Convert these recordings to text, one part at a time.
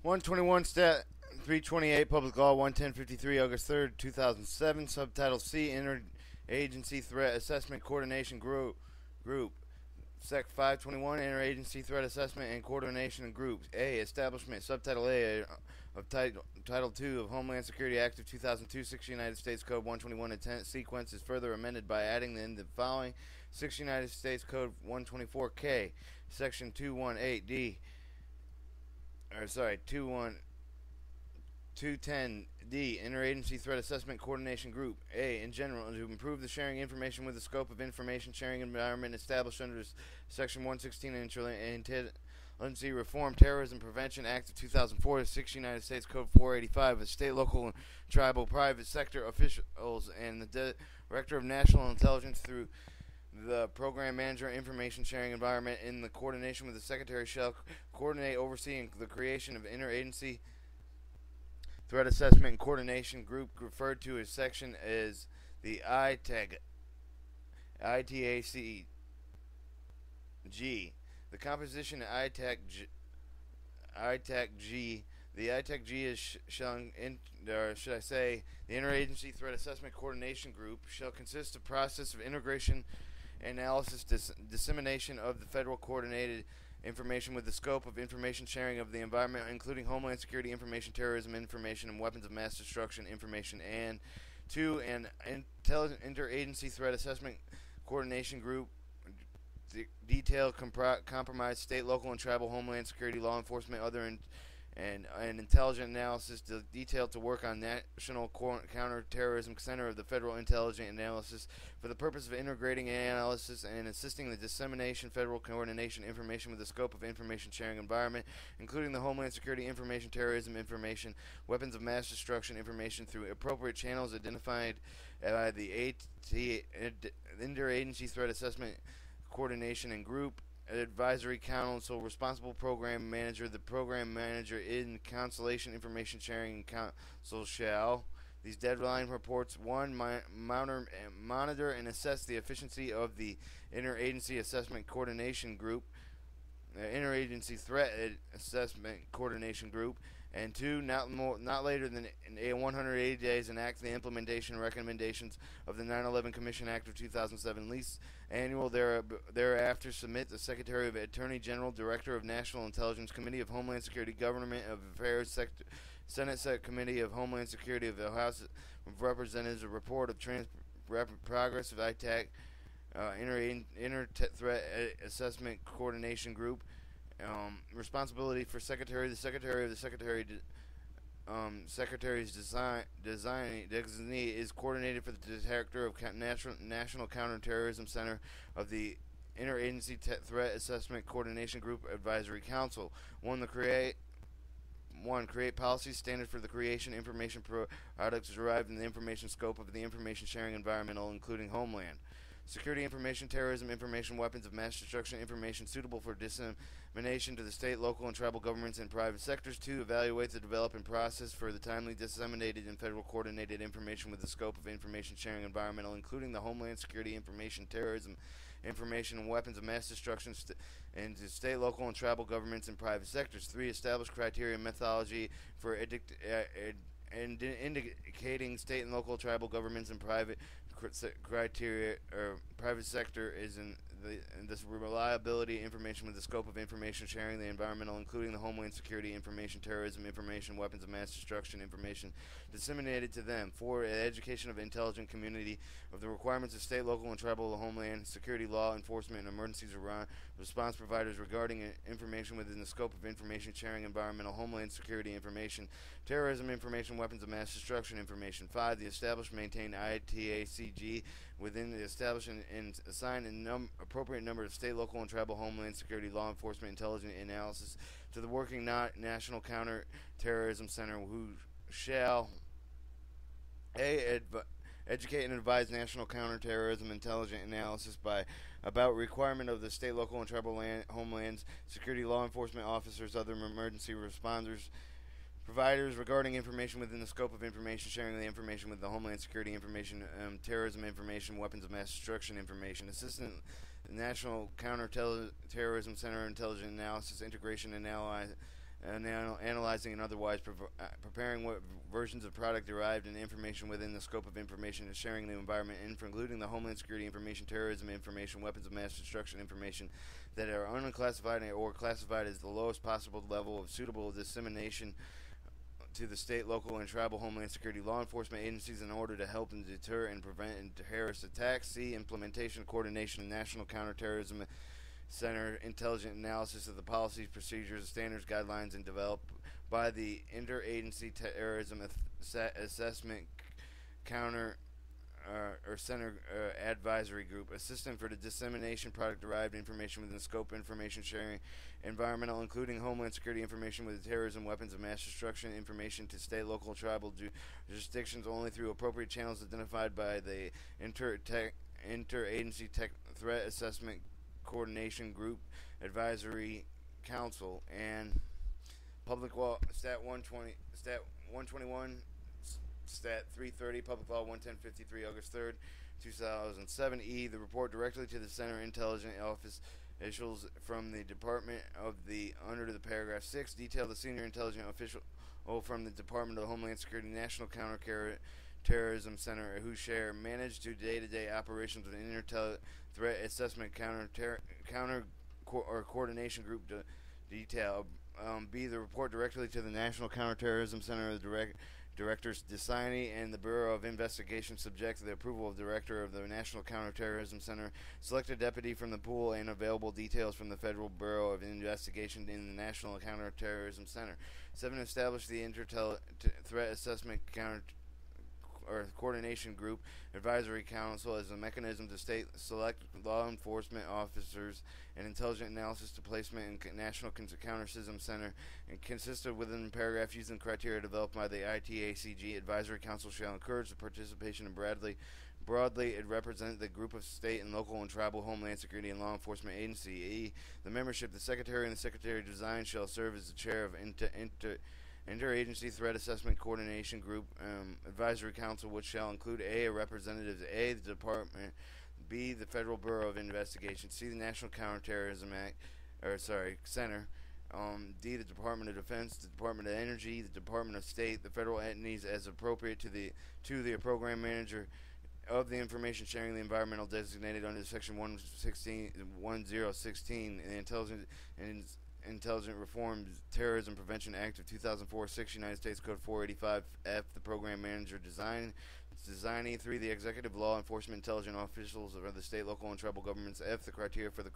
121 Stat 328 Public Law 11053 August 3rd 2007 Subtitle C Interagency Threat Assessment Coordination Group Sec 521 Interagency Threat Assessment and Coordination in Groups. A. Establishment. Subtitle A of Title II of Homeland Security Act of 2002, 6 United States Code 121 intent sequence is further amended by adding in the following: 6 United States Code 124K, Section 218D, 210D, Interagency Threat Assessment Coordination Group. A. In general, to improve the sharing information with the scope of information sharing environment established under Section 116 Intelligence Reform Terrorism Prevention Act of 2004, 6 United States Code 485, of state, local, and tribal private sector officials and the Director of National Intelligence through the Program Manager Information Sharing Environment in the coordination with the Secretary shall coordinate overseeing the creation of interagency Threat Assessment and Coordination Group, referred to as section as the ITACG. The composition of ITACG. The ITACG is the Interagency Threat Assessment Coordination Group shall consist of process of integration, analysis, dissemination of the federal coordinated information with the scope of information sharing of the environment, including Homeland Security information, terrorism information, and weapons of mass destruction information, and 2. An interagency threat assessment coordination group detailed compromise state, local, and tribal homeland security, law enforcement, other and intelligent analysis detailed to work on National Counterterrorism Center of the Federal Intelligence Analysis for the purpose of integrating analysis and assisting the dissemination federal coordination information with the scope of information sharing environment, including the Homeland Security information, terrorism information, weapons of mass destruction information through appropriate channels identified by the Interagency Threat Assessment Coordination and Group. Advisory Council, responsible program manager. The program manager in Constellation Information Sharing Council shall. These deadline reports: 1. Monitor and assess the efficiency of the Interagency Assessment Coordination Group, Interagency Threat Assessment Coordination Group, and 2. Not later than 180 days enact the implementation recommendations of the 9/11 Commission Act of 2007. Least annual thereafter submit the Secretary of Attorney General, Director of National Intelligence, Committee of Homeland Security, Government of Affairs, Senate Committee of Homeland Security of the House of Representatives a report of progress of ITAC Inter-Threat Assessment Coordination Group. Responsibility for Secretary. The Secretary of the Secretary's designee is coordinated for the Director of National Counterterrorism Center of the Interagency Threat Assessment Coordination Group Advisory Council. 1. Create policy standards for the creation information products derived in the information scope of the information sharing environmental, including Homeland Security information, terrorism information, weapons of mass destruction information suitable for dissemination to the state, local, and tribal governments and private sectors. 2. Evaluate the development process for the timely disseminated and federal coordinated information with the scope of information sharing environmental, including the Homeland Security information, terrorism information, and weapons of mass destruction into state, local, and tribal governments and private sectors. 3. Establish criteria and methodology for indicating state and local tribal governments and private criteria or private sector is in this reliability information with the scope of information sharing the environmental, including the Homeland Security information, terrorism information, weapons of mass destruction information disseminated to them. 4. Education of the intelligent community of the requirements of state, local, and tribal Homeland Security law enforcement and emergencies response providers regarding information within the scope of information sharing environmental, Homeland Security information, terrorism information, weapons of mass destruction information. 5. The establish, maintain ITACG within the establish and assign an appropriate number of state, local, and tribal Homeland Security law enforcement intelligence analysis to the working National Counterterrorism Center, who shall educate and advise National Counterterrorism Intelligence Analysis about requirement of the state, local, and tribal Homeland Security law enforcement officers, other emergency responders, providers regarding information within the scope of information sharing the information with the Homeland Security information, terrorism information, weapons of mass destruction information, assistant National Counterterrorism Center intelligence analysis, integration and analyzing and otherwise preparing what versions of product derived and information within the scope of information and sharing the environment, including the Homeland Security information, terrorism information, weapons of mass destruction information that are unclassified or classified as the lowest possible level of suitable dissemination to the state, local, and tribal Homeland Security law enforcement agencies in order to help and deter and prevent terrorist attacks. C. Implementation, coordination, of National Counterterrorism Center intelligent analysis of the policies, procedures, standards, guidelines, and developed by the Interagency Terrorism Assessment Counter or Center Advisory Group, assistant for the dissemination product-derived information within the scope information sharing, environmental, including Homeland Security information with terrorism, weapons of mass destruction information to state, local, tribal jurisdictions only through appropriate channels identified by the Interagency Threat Assessment Coordination Group Advisory Council, and Public Law Stat 120, Stat 121, Stat 330, Public Law 11053, August 3rd, 2007. E. The report directly to the Center Intelligence Office officials from the Department of the under the paragraph 6 detail the senior intelligence official from the Department of Homeland Security National Counterterrorism Center who share manage to day-to-day operations with an threat assessment coordination group detail. B. The report directly to the National Counterterrorism Center of the Directors Desani and the Bureau of Investigation subject to the approval of the Director of the National Counterterrorism Center, select a deputy from the pool, and available details from the Federal Bureau of Investigation in the National Counterterrorism Center. 7. Establish the Threat Assessment Coordination Group Advisory Council as a mechanism to select law enforcement officers and intelligent analysis to placement in National Counterterrorism Center, and consisted within paragraph using criteria developed by the ITACG Advisory Council shall encourage the participation in broadly it represents the group of state and local and tribal Homeland Security and law enforcement agency. E. The membership, the Secretary and the Secretary of Design shall serve as the chair of Interagency Threat Assessment Coordination Group Advisory Council, which shall include a representative of A, the Department, B, the Federal Bureau of Investigation, C, the National Counterterrorism Center, D, the Department of Defense, the Department of Energy, the Department of State, the federal entities as appropriate to the program manager of the information sharing the environmental designated under Section 1016 and Intelligent Reforms Terrorism Prevention Act of 2004, 6 United States Code 485 F, the program manager designing. 3, the executive law enforcement intelligent officials of the state, local, and tribal governments. F, the criteria for the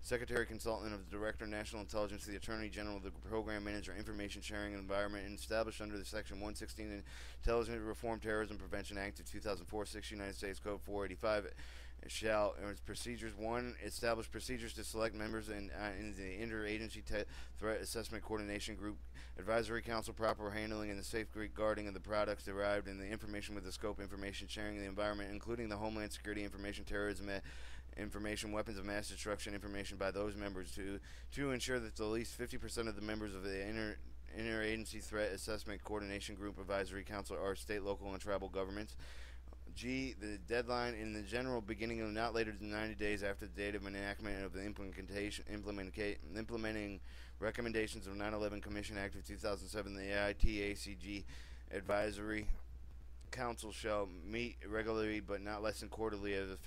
secretary consultant of the director of national intelligence, the attorney general, the program manager, information sharing and environment, and established under the Section 116 Intelligent Reform Terrorism Prevention Act of 2004, 6 United States Code 485 shall procedures. 1. Establish procedures to select members in the Interagency Threat Assessment Coordination Group Advisory Council, proper handling and the safeguarding of the products derived and the information with the scope information sharing the environment, including the Homeland Security information, terrorism information, weapons of mass destruction information by those members. To ensure that at least 50% of the members of the Interagency Threat Assessment Coordination Group Advisory Council are state, local, and tribal governments. G. The deadline in the general beginning of not later than 90 days after the date of enactment of the implementing recommendations of 9/11 Commission Act of 2007. The ITACG Advisory Council shall meet regularly but not less than quarterly as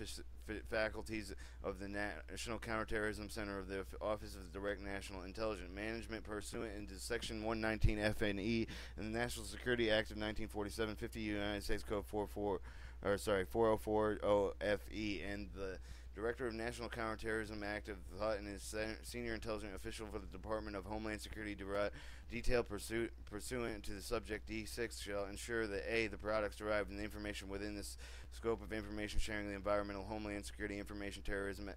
faculties of the National Counterterrorism Center of the Office of Direct National Intelligence Management pursuant into Section 119 F and E in the National Security Act of 1947, 50 United States Code 404 OFE, and the Director of National Counterterrorism Act of Thought and his senior intelligence official for the Department of Homeland Security detailed pursuant to the subject D6 shall ensure that A, the products derived and the information within this scope of information sharing the environmental, Homeland Security information, terrorism,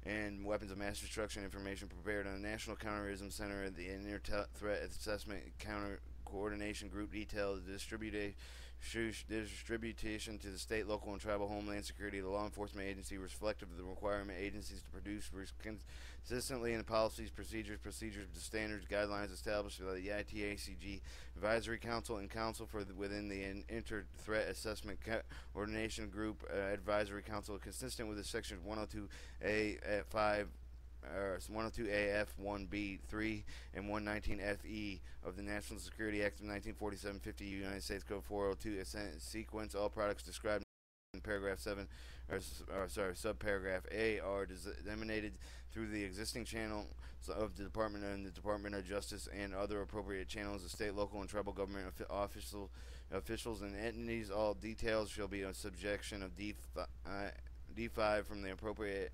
and weapons of mass destruction information prepared on the National Counterterrorism Center, the Threat Assessment Counter Coordination Group detailed distribution to the state, local, and tribal Homeland Security, the law enforcement agency, reflective of the requirement agencies to produce consistently in the policies, procedures, the standards, guidelines established by the ITACG Advisory Council and Council for within the Inter-Threat Assessment Coordination Group Advisory Council, consistent with the Section 102A at 5 102AF 1B 3 and 119FE of the National Security Act of 1947, 50 United States Code 402 sequence. All products described in paragraph 7 subparagraph A are disseminated through the existing channel of the Department and the Department of Justice and other appropriate channels of state, local, and tribal government officials and entities. All details shall be a subjection of D5 from the appropriate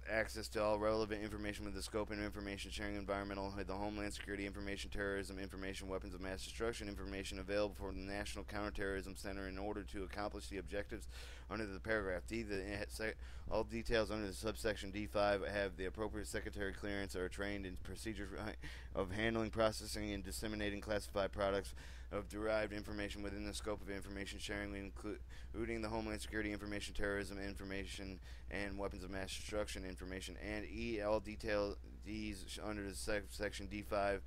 access to all relevant information with the scope and information sharing environmental, the Homeland Security information, terrorism information, weapons of mass destruction information available for the National Counterterrorism Center in order to accomplish the objectives under the paragraph. D. All details under the subsection D5 have the appropriate secretary clearance, are trained in procedures of handling, processing, and disseminating classified products of derived information within the scope of information sharing, including the Homeland Security information, terrorism information, and weapons of mass destruction information. And E. All details under the section D5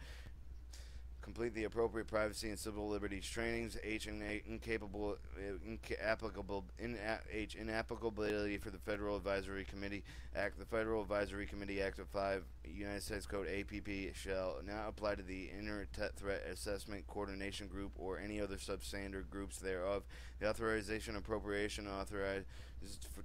complete the appropriate privacy and civil liberties trainings. H. Inapplicability for the Federal Advisory Committee Act. The Federal Advisory Committee Act of 5 United States Code APP shall now apply to the Inter-Threat Assessment Coordination Group or any other substandard groups thereof. The authorization appropriation authorized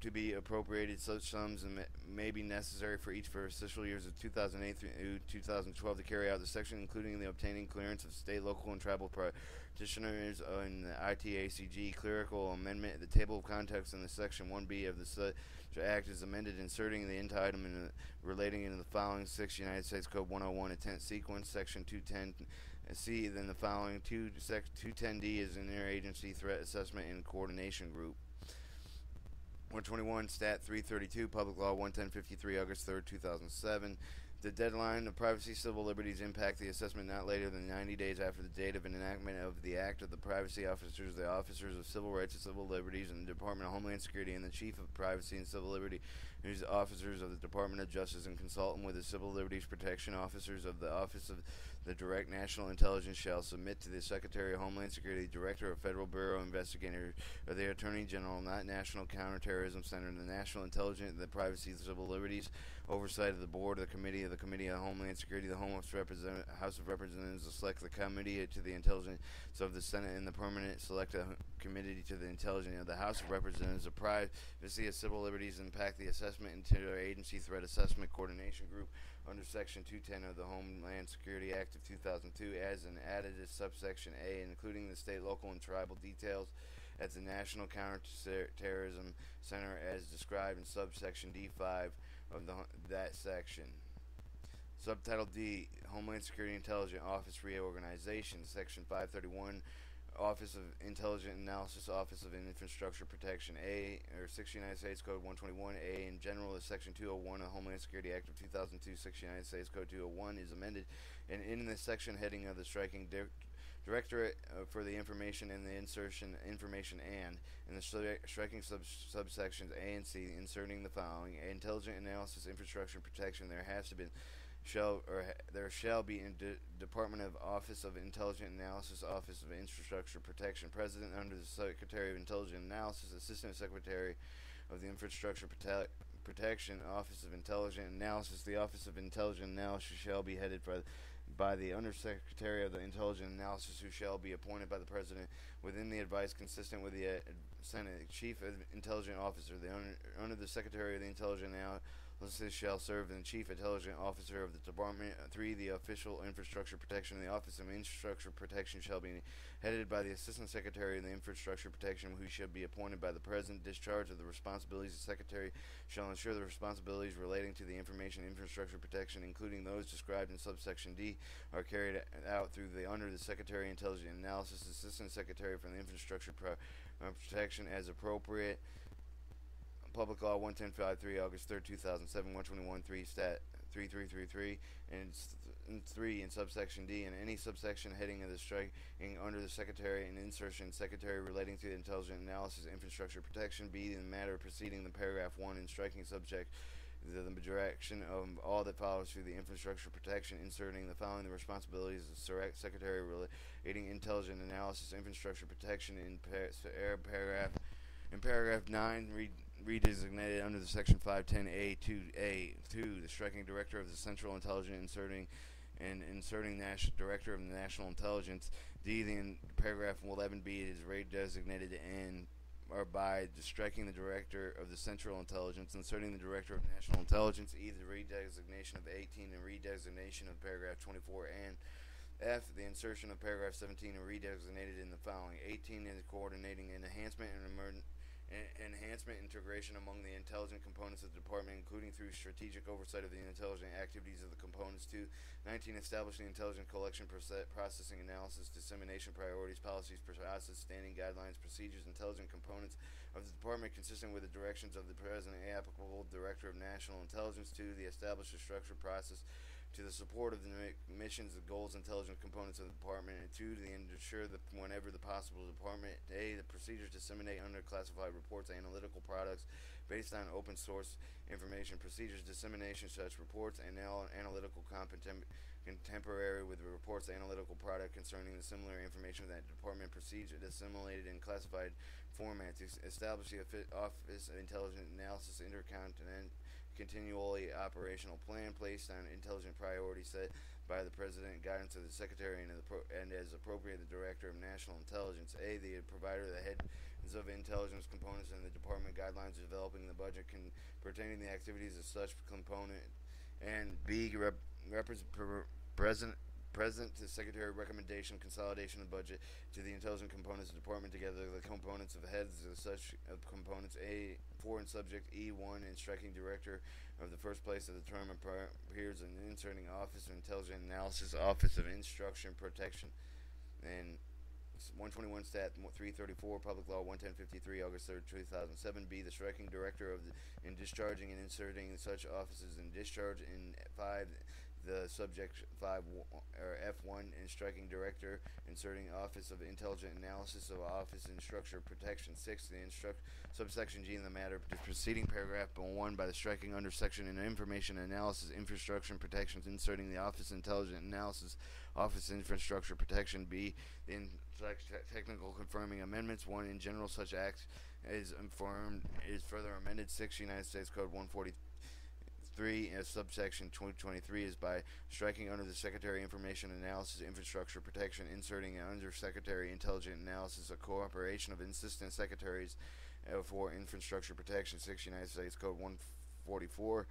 to be appropriated such sums may be necessary for each fiscal years of 2008 through 2012 to carry out the section, including the obtaining clearance of state, local, and tribal practitioners in the ITACG clerical amendment. The table of contents in the section 1B of the such act is amended, inserting the entitlement relating into the following 6 United States Code 101 intent sequence, section 210 C. Then the following 210D is an interagency threat assessment and coordination group. 121 Stat 332 Public Law 11053 August 3rd 2007. The deadline of privacy civil liberties impact the assessment not later than 90 days after the date of an enactment of the Act of the Privacy Officers, the Officers of Civil Rights and Civil Liberties, and the Department of Homeland Security, and the Chief of Privacy and Civil Liberty, who's officers of the Department of Justice, and consultant with the Civil Liberties Protection Officers of the Office of the Direct National Intelligence shall submit to the Secretary of Homeland Security, Director of Federal Bureau of Investigators, or the Attorney General, not National Counterterrorism Center, the National Intelligence, the Privacy and Civil Liberties, oversight of the Board, the Committee of Homeland Security, the House of Representatives to select the Committee to the Intelligence of the Senate, and the Permanent Select Committee to the Intelligence of the House of Representatives. The privacy of civil liberties impact the assessment into our agency threat assessment coordination group under Section 210 of the Homeland Security Act of 2002 as an added subsection A, including the state, local, and tribal details at the National Counterterrorism Center as described in subsection D5 of that section. Subtitle D, Homeland Security Intelligence Office Reorganization, Section 531, Office of Intelligent Analysis, Office of Infrastructure Protection, A, or 6 United States Code 121, A in general is Section 201 of the Homeland Security Act of 2002, 6 United States Code 201 is amended, and in the section heading of the striking Directorate for the Information and the insertion Information and in the striking subsections A and C, inserting the following: Intelligent Analysis, Infrastructure Protection. There shall be in Department of Office of Intelligent Analysis, Office of Infrastructure Protection, President under the Secretary of Intelligent Analysis, Assistant Secretary of the Infrastructure Protection, Office of Intelligent Analysis. The Office of Intelligent Analysis shall be headed by the Undersecretary of the Intelligent Analysis, who shall be appointed by the President within the advice consistent with the Senate. Chief Intelligent Officer, under the Secretary of the Intelligent Analysis shall serve the Chief Intelligent Officer of the Department. 3. The Official Infrastructure Protection. The Office of Infrastructure Protection shall be headed by the Assistant Secretary of the Infrastructure Protection, who shall be appointed by the President. Discharge of the responsibilities of the Secretary shall ensure the responsibilities relating to the information infrastructure protection, including those described in subsection D, are carried out under the Secretary of Intelligent Analysis, Assistant Secretary for the Infrastructure Protection as appropriate. Public Law 11053 August 3rd 2007 121 3 Stat 3333 and 3 in subsection D, and any subsection heading of the striking under the Secretary and insertion Secretary relating to the Intelligent Analysis Infrastructure Protection. B. In the matter preceding the paragraph 1 in striking subject the direction of all that follows through the infrastructure protection, inserting the following: the responsibilities of the Secretary relating Intelligent Analysis Infrastructure Protection in paragraph 9, redesignated under the Section 510A2A2, the striking director of the Central Intelligence, inserting director of the National Intelligence. D, the paragraph 11B is redesignated in or by striking the director of the Central Intelligence, inserting the director of national intelligence. E, the redesignation of 18 and redesignation of paragraph 24, and F, the insertion of paragraph 17 and redesignated in the following. 18 is coordinating an enhancement integration among the intelligent components of the department, including through strategic oversight of the intelligent activities of the components. 2, 19, establishing intelligent collection, processing, analysis, dissemination, priorities, policies, process, standing guidelines, procedures, intelligent components of the department consistent with the directions of the President, applicable Director of National Intelligence. 2, the established structure process to the support of the missions, the goals, intelligent components of the department, and 2, to ensure that whenever the possible department, A, the procedures disseminate unclassified reports, analytical products based on open source information, procedures, dissemination such reports, and analytical contemporary with the reports, analytical product concerning the similar information that department procedure disseminated in classified formats, establish the Office of Intelligent Analysis Intercontinental continually operational plan placed on intelligent priorities set by the President, guidance of the Secretary, and as appropriate, the Director of National Intelligence. A, the provider of the heads of intelligence components and the Department guidelines developing the budget pertaining to the activities of such component. And B, President to Secretary recommendation consolidation of budget to the intelligent components of the department together the components of heads of such components. A, 4, and subject. E1, and striking director of the first place of the term appears in inserting Office of Intelligent Analysis, Office of Instruction Protection. And 121 Stat 334 Public Law 11053 August 3rd 2007. B, the striking director of in discharging and inserting such offices in discharge. In 5, the subject 5 or F1, and striking director, inserting Office of Intelligent Analysis of Office and Structure Protection. 6, the subsection G in the matter preceding paragraph 1 by the striking under section in Information Analysis Infrastructure Protection, inserting the Office of Intelligent Analysis Office Infrastructure Protection. B, in technical confirming amendments. 1, in general such act is further amended. 6, United States Code 143 subsection 2023 is by striking under the Secretary Information Analysis Infrastructure Protection, inserting under Secretary Intelligent Analysis a cooperation of Assistant Secretaries for Infrastructure Protection. 6, United States Code 144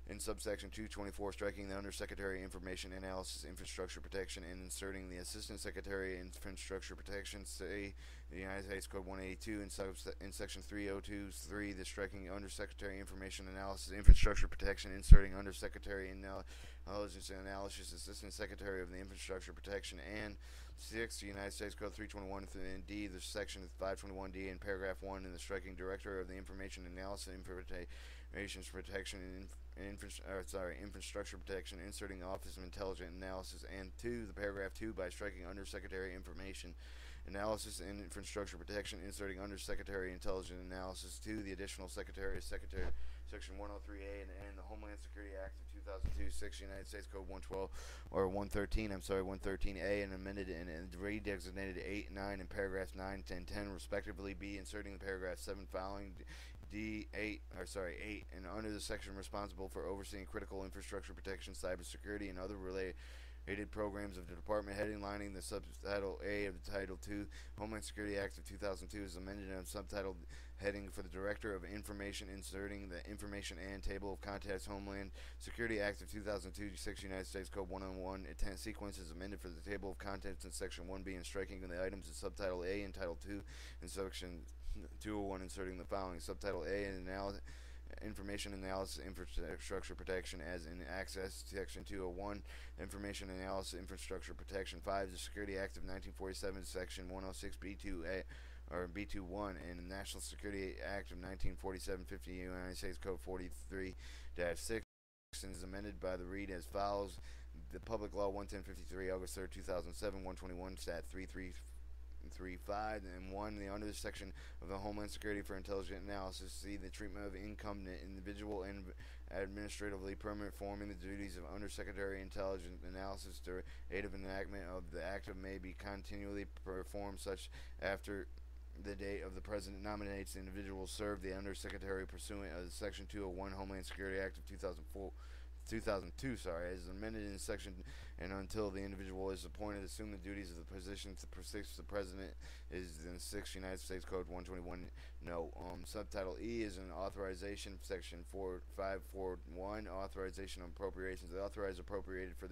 in subsection 224, striking the Undersecretary Information Analysis Infrastructure Protection and inserting the Assistant Secretary Infrastructure Protection. Say the United States Code 182 in section 302.3, the striking Undersecretary Information Analysis Infrastructure Protection, inserting Undersecretary Intelligence Analysis Assistant Secretary of the Infrastructure Protection. And 6, the United States Code 321 and D, the section 521D in paragraph 1, and the striking Director of the Information Analysis Protection Infrastructure Protection, inserting the Office of Intelligent Analysis. And 2, the paragraph 2 by striking Undersecretary Information Analysis and Infrastructure Protection, inserting Undersecretary Intelligent Analysis. 2, the additional Secretary Section 103A and the Homeland Security Act of 2002, 6, United States Code 112 or 113A, and amended and redesignated 8, 9, and paragraphs 9 and 10 respectively. B, inserting the paragraph 7 following D8 and under the section responsible for overseeing critical infrastructure protection, cybersecurity, and other related programs of the department, headlining the subtitle A of the Title II Homeland Security Act of 2002 is amended and subtitled heading for the Director of Information, inserting the Information and Table of Contents Homeland Security Act of 2002, 6, United States Code 101. Sequence is amended for the Table of Contents in Section 1B and striking the items in Subtitle A and Title II in Section 201, inserting the following Subtitle A and Information Analysis Infrastructure Protection as in Access, Section 201, Information Analysis Infrastructure Protection. 5, the Security Act of 1947, Section 106B2A or B21, and the National Security Act of 1947, 50 United States Code 43-6, and is amended by the read as follows: the Public Law 11053, August 3rd, 2007, 121 Stat 335, and 1, the under the section of the Homeland Security for Intelligent Analysis, C, the treatment of incumbent individual and administratively permanent forming the duties of Undersecretary Intelligence Analysis. Date of enactment of the act may be continually performed such after the date of the President nominates the individual will serve the Undersecretary pursuant of Section 201 Homeland Security Act of 2002, as amended in section, and until the individual is appointed, assume the duties of the position to persist the president is in 6 United States Code 121. No. Subtitle E is an authorization, section 4541, authorization of appropriations. The authorized appropriated for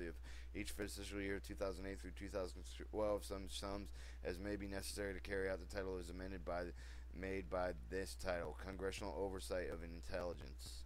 each fiscal year 2008 through 2012 some sums as may be necessary to carry out the title is amended by made by this title, Congressional Oversight of Intelligence.